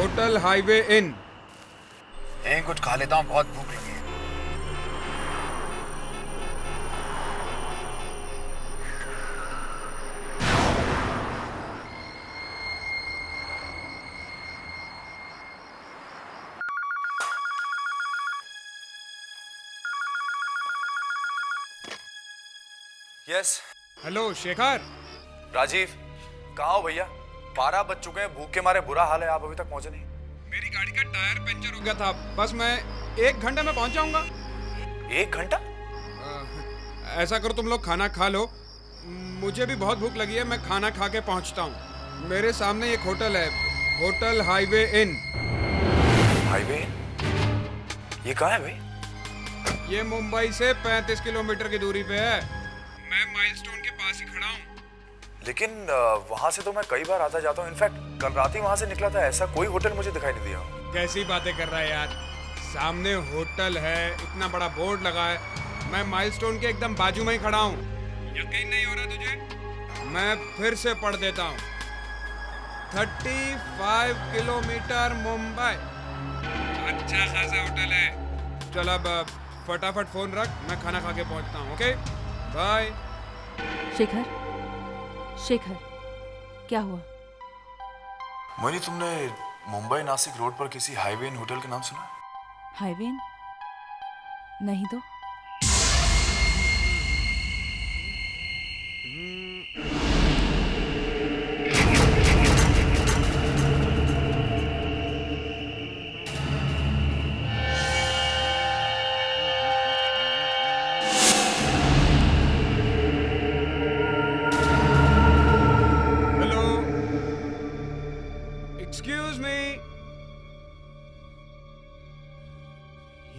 Hotel highway in. कुछ खा लेता हूँ, बहुत भूख लगी है। यस। हेलो शेखर। राजीव, कहाँ हो भैया? 12 बज चुके हैं, भूख के मारे बुरा हाल है, आप अभी तक पहुंचे नहीं। मेरी गाड़ी का टायर पंचर हो गया था, बस मैं 1 घंटे में पहुंच जाऊंगा। 1 घंटा? ऐसा करो, तुम लोग खाना खा लो, मुझे भी बहुत भूख लगी है, मैं खाना खा के पहुंचता हूँ। मेरे सामने एक होटल है, hotel highway in. Highway in? ये कहाँ है भाई? ये मुंबई से 35 किलोमीटर की दूरी पे है। मैं माइलस्टोन के पास ही खड़ा हूँ। लेकिन वहां से तो मैं कई बार आता जाता हूँ, इनफैक्ट कल रात ही वहां से निकला था, ऐसा कोई होटल मुझे दिखाई नहीं दिया। कैसी बातें कर रहा है यार, सामने होटल है, इतना बड़ा बोर्ड लगा है, मैं माइलस्टोन के एकदम बाजू में ही खड़ा हूँ। यकीन नहीं हो रहा तुझे? मैं फिर से पढ़ देता हूँ। 35 किलोमीटर मुंबई, अच्छा खासा होटल है। चल अब फटाफट फोन रख, मैं खाना खा के पहुंचता हूँ। Okay bye. शेखर, शेखर, क्या हुआ? मोहिनी, तुमने मुंबई नासिक रोड पर किसी हाईवे इन होटल का नाम सुना? Highway in? नहीं तो।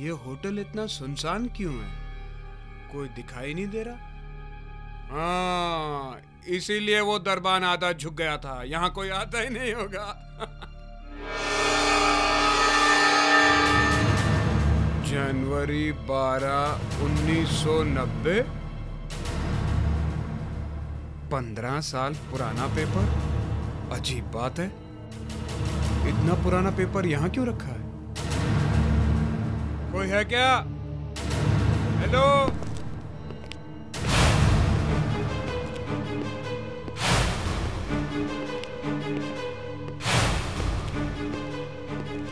ये होटल इतना सुनसान क्यों है? कोई दिखाई नहीं दे रहा। हाँ, इसीलिए वो दरबान आधा झुक गया था, यहाँ कोई आता ही नहीं होगा। जनवरी 12, 1990। 15 साल पुराना पेपर। अजीब बात है, इतना पुराना पेपर यहाँ क्यों रखा है? कोई है क्या? हेलो?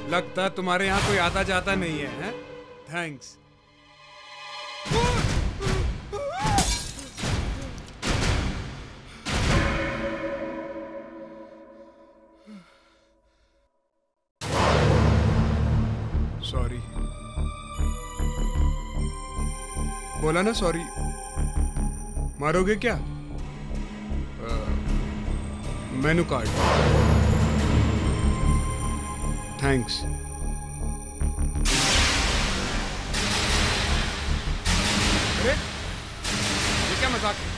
लगता है तुम्हारे यहाँ कोई आता जाता नहीं है, हैं? थैंक्स। सॉरी। बोला ना सॉरी। मारोगे क्या? Menu card. थैंक्स। अरे ये क्या मजाक है?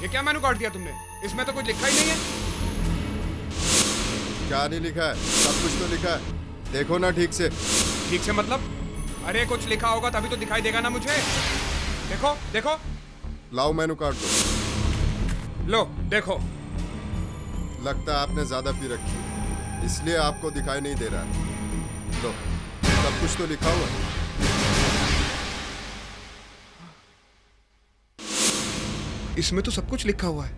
ये क्या मेनू कार्ड दिया तुमने? इसमें तो कुछ लिखा ही नहीं है। क्या नहीं लिखा है? सब कुछ तो लिखा है, देखो ना ठीक से। ठीक से मतलब? अरे कुछ लिखा होगा तभी तो दिखाई देगा ना मुझे। देखो देखो। लाओ मेनू कार्ड दो। लो देखो। लगता है आपने ज्यादा पी रखी है, इसलिए आपको दिखाई नहीं दे रहा है। लो, सब कुछ तो लिखा हुआ है। इसमें तो सब कुछ लिखा हुआ है,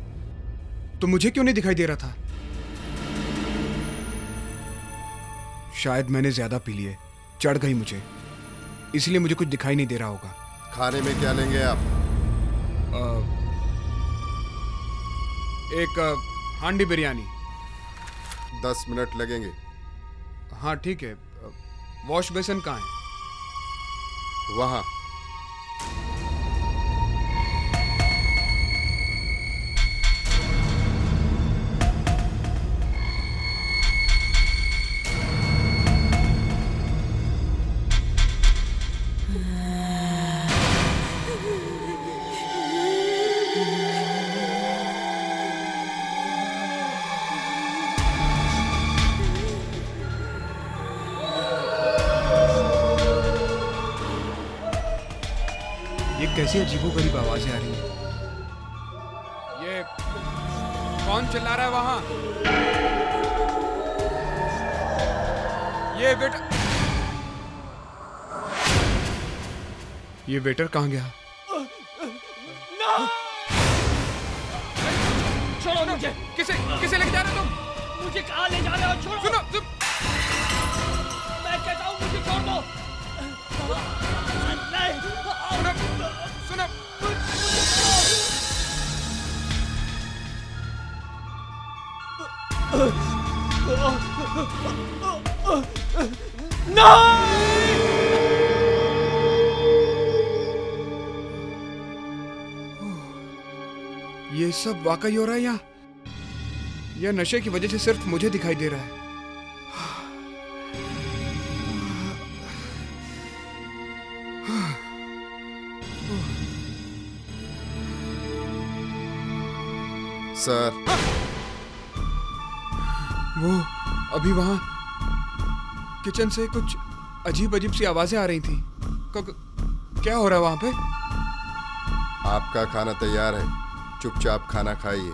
तो मुझे क्यों नहीं दिखाई दे रहा था? शायद मैंने ज्यादा पी लिए, चढ़ गई मुझे, इसलिए मुझे कुछ दिखाई नहीं दे रहा होगा। खाने में क्या लेंगे आप? एक हांडी बिरयानी। 10 मिनट लगेंगे। हाँ ठीक है। वॉश बेसिन कहाँ है? वहाँ। कैसी अजीबोगरीब आवाजें आ रही हैं। ये कौन चिल्ला रहा है वहां? ये वेटर कहाँ गया? छोड़ो मुझे। किसे लेके जा रहे हो तुम? मुझे कहाँ ले जा रहे हो? छोड़ो। सुनो मैं कहता हूँ मुझे छोड़ दो। नहीं। सुनो ये सब वाकई हो रहा है यहाँ, या नशे की वजह से सिर्फ मुझे दिखाई दे रहा है? सर, वो अभी वहां किचन से कुछ अजीब अजीब सी आवाजें आ रही थी। क्या हो रहा है वहां पे? आपका खाना तैयार है, चुपचाप खाना खाइए।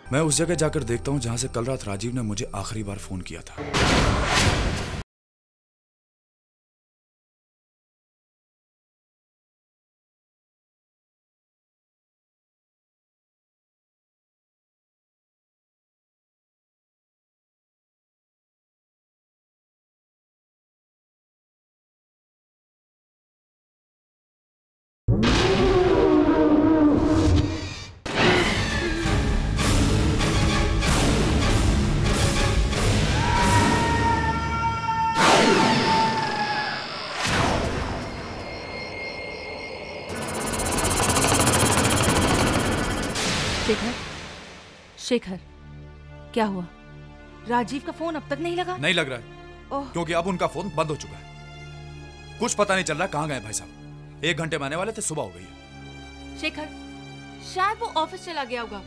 मैं उस जगह जाकर देखता हूँ जहां से कल रात राजीव ने मुझे आखिरी बार फोन किया था। शेखर, क्या हुआ? राजीव का फोन अब तक नहीं लगा? नहीं लग रहा है, क्योंकि अब उनका फोन बंद हो चुका है। कुछ पता नहीं चल रहा कहाँ गए भाई साहब। 1 घंटे में आने वाले थे, सुबह हो गई है। शेखर, शायद वो ऑफिस चला गया होगा।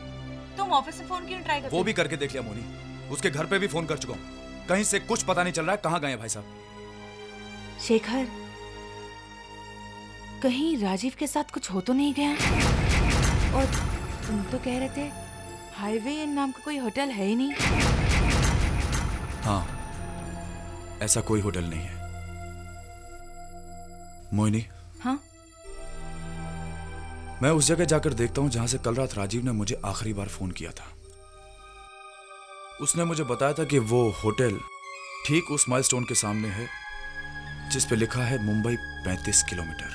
तुम ऑफिस से फोन क्यों ट्राई करते? वो भी करके देख लिया मोनी, उसके घर पे भी फोन कर चुका हूँ। कहीं से कुछ पता नहीं चल रहा है कहाँ गए भाई साहब। शेखर, कहीं राजीव के साथ कुछ हो तो नहीं गया? और तुम तो कह रहे थे हाईवे नाम का कोई होटल है ही नहीं। हाँ, ऐसा कोई होटल नहीं है। मोहिनी। हाँ? मैं उस जगह जाकर देखता हूं जहां से कल रात राजीव ने मुझे आखिरी बार फोन किया था। उसने मुझे बताया था कि वो होटल ठीक उस माइलस्टोन के सामने है जिस पे लिखा है मुंबई 35 किलोमीटर।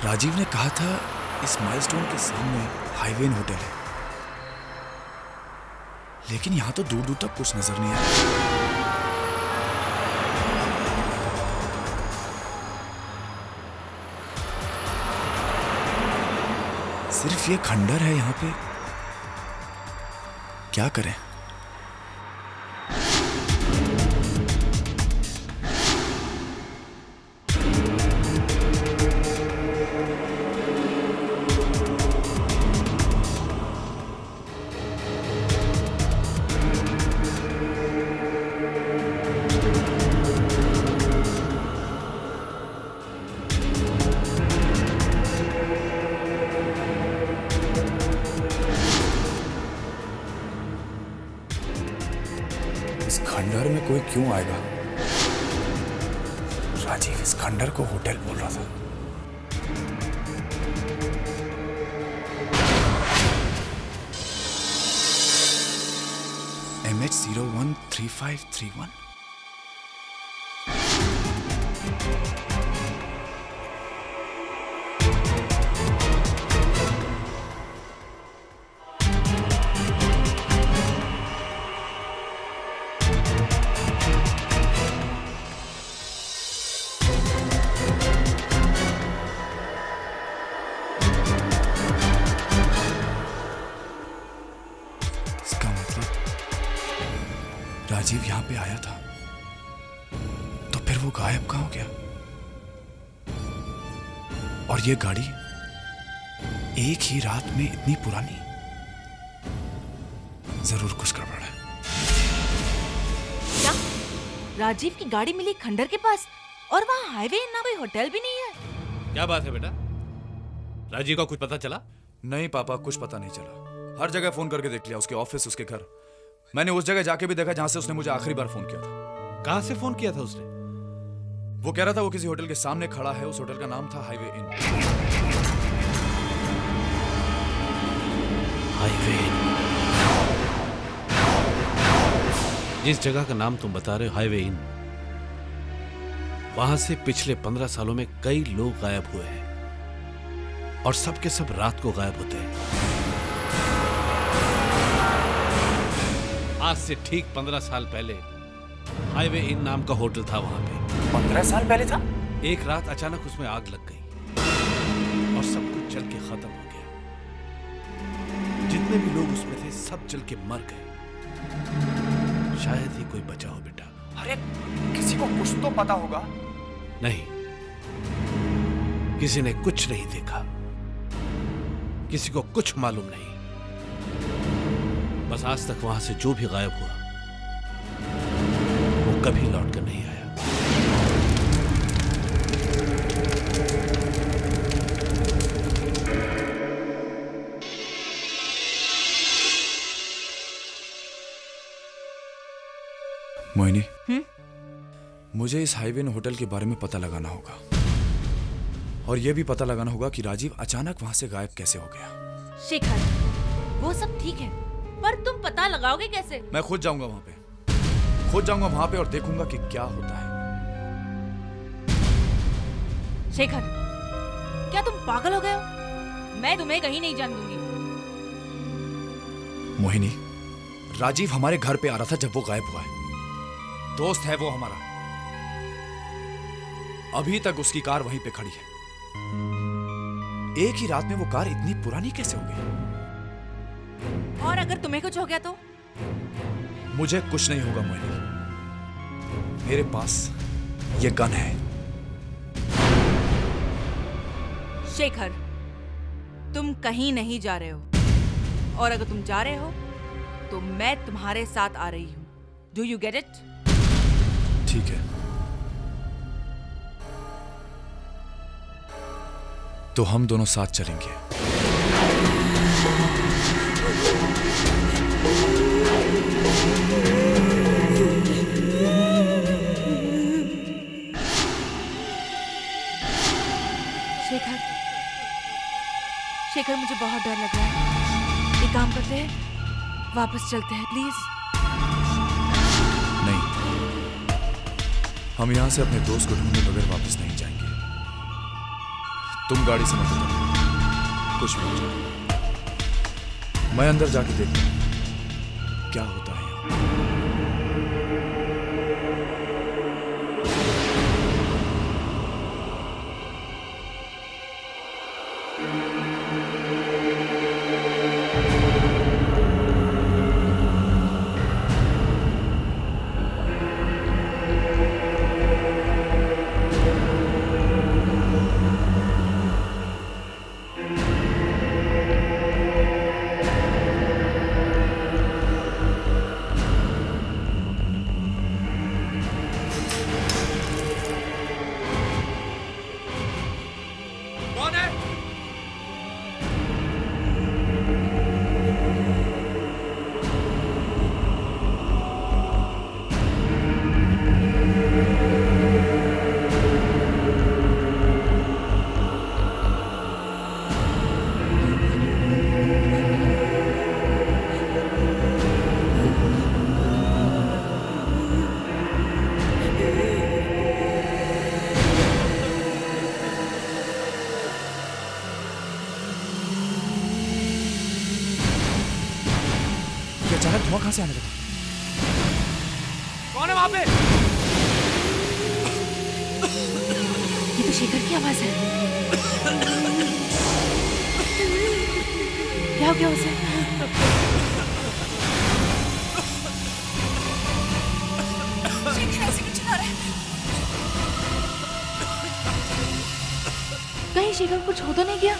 राजीव ने कहा था इस माइलस्टोन के सामने हाईवे होटल है, लेकिन यहां तो दूर दूर तक कुछ नजर नहीं आ रहा। ये खंडर है यहाँ पे, क्या करें? खंडर में कोई क्यों आएगा? राजीव इस खंडर को होटल बोल रहा था। MH013531। राजीव यहां पे आया था, तो फिर वो गायब कहां हो गया? और ये गाड़ी एक ही रात में इतनी पुरानी, जरूर कुछ गड़बड़ है। क्या राजीव की गाड़ी मिली खंडर के पास और वहाँ हाईवे ना कोई होटल भी नहीं है? क्या बात है बेटा, राजीव का कुछ पता चला? नहीं पापा, कुछ पता नहीं चला। हर जगह फोन करके देख लिया, उसके ऑफिस, उसके घर। मैंने उस जगह जाके भी देखा जहां से उसने मुझे आखिरी बार फोन किया था। कहां से फोन किया था उसने? वो कह रहा था वो किसी होटल के सामने खड़ा है, उस होटल का नाम था हाईवे इन। हाईवे इन, जिस जगह का नाम तुम बता रहे हो हाईवे इन, वहां से पिछले 15 सालों में कई लोग गायब हुए हैं और सब के सब रात को गायब होते हैं। आज से ठीक 15 साल पहले हाईवे इन नाम का होटल था वहां पे। 15 साल पहले था? एक रात अचानक उसमें आग लग गई और सब कुछ जल के खत्म हो गया। जितने भी लोग उसमें थे सब जल के मर गए। शायद ही कोई बचा हो बेटा। अरे किसी को कुछ तो पता होगा। नहीं, किसी ने कुछ नहीं देखा, किसी को कुछ मालूम नहीं। बस आज तक वहां से जो भी गायब हुआ वो कभी लौट कर नहीं आया। मोहिनी, मुझे इस हाईवे होटल के बारे में पता लगाना होगा और यह भी पता लगाना होगा कि राजीव अचानक वहां से गायब कैसे हो गया। शेखर, वो सब ठीक है, पर तुम पता लगाओगे कैसे? मैं खुद जाऊंगा वहां पे, खुद जाऊंगा वहां पे और देखूंगा कि क्या होता है। शेखर, क्या तुम पागल हो गए हो? मैं तुम्हें कहीं नहीं जाने दूंगी। मोहिनी, राजीव हमारे घर पे आ रहा था जब वो गायब हुआ है। दोस्त है वो हमारा। अभी तक उसकी कार वहीं पे खड़ी है। एक ही रात में वो कार इतनी पुरानी कैसे हो गई? और अगर तुम्हें कुछ हो गया तो? मुझे कुछ नहीं होगा मोहिनी, मेरे पास ये गन है। शेखर, तुम कहीं नहीं जा रहे हो, और अगर तुम जा रहे हो तो मैं तुम्हारे साथ आ रही हूं। Do you get it? ठीक है, तो हम दोनों साथ चलेंगे। शेखर, शेखर, मुझे बहुत डर लग रहा है। एक काम करते हैं, वापस चलते हैं प्लीज। नहीं, हम यहां से अपने दोस्त को ढूंढने बगैर वापस नहीं जाएंगे। तुम गाड़ी से मत उतरो, कुछ भी हो जाए। मैं अंदर जाके देखता हूं क्या होता है यहाँ। ये अचानक धुआं कहां से आने लगा? कौन है वहां पे? ये तो शेखर की आवाज है। क्या हो गया उसे? शेखर ऐसे क्यों चिल्ला रहा है? कहीं शेखर को कुछ हो तो नहीं गया?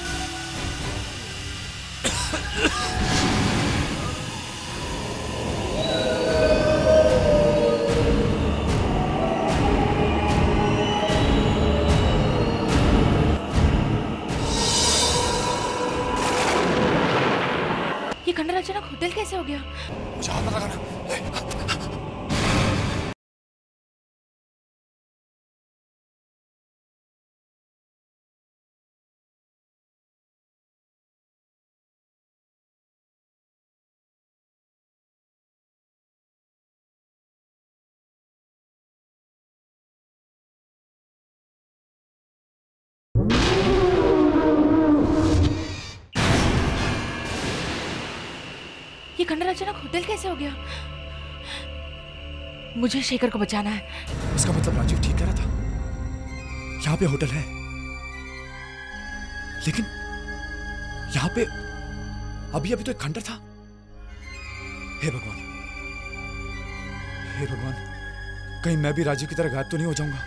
ये खंडर अचानक होटल कैसे हो गया? जहां पर लगाना। ये खंडर अचानक होटल कैसे हो गया? मुझे शेखर को बचाना है। इसका मतलब राजीव ठीक कह रहा था, यहाँ पे होटल है, लेकिन यहाँ पे अभी अभी तो एक खंडर था। हे भगवान, हे भगवान, कहीं मैं भी राजीव की तरह गायब तो नहीं हो जाऊंगा।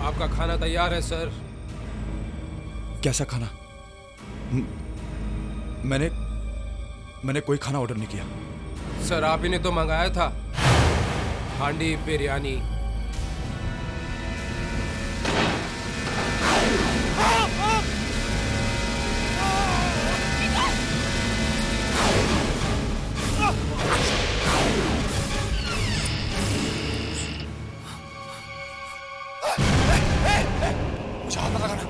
आपका खाना तैयार है सर। कैसा खाना? मैंने कोई खाना ऑर्डर नहीं किया। सर आप ही ने तो मंगाया था, हांडी बिरयानी। जहां पर लगाना।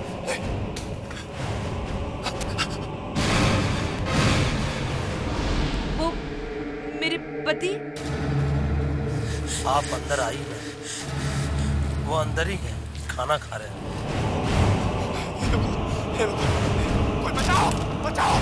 वो मेरे पति। आप अंदर आई हैं, वो अंदर ही है, खाना खा रहे हैं। कोई बचाओ, बचाओ।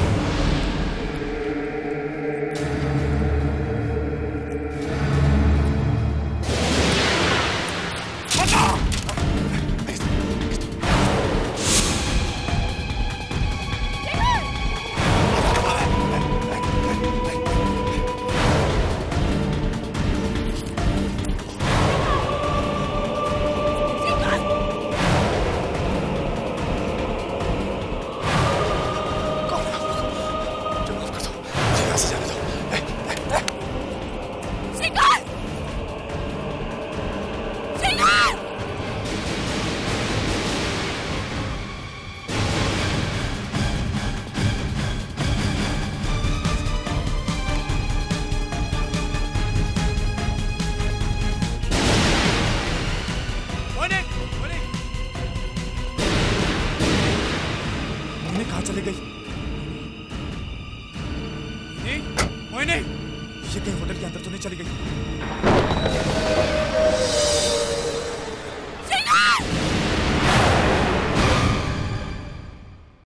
कहाँ चले गई? मोहिनी, ये कहीं होटल के अंदर तो नहीं चली गई?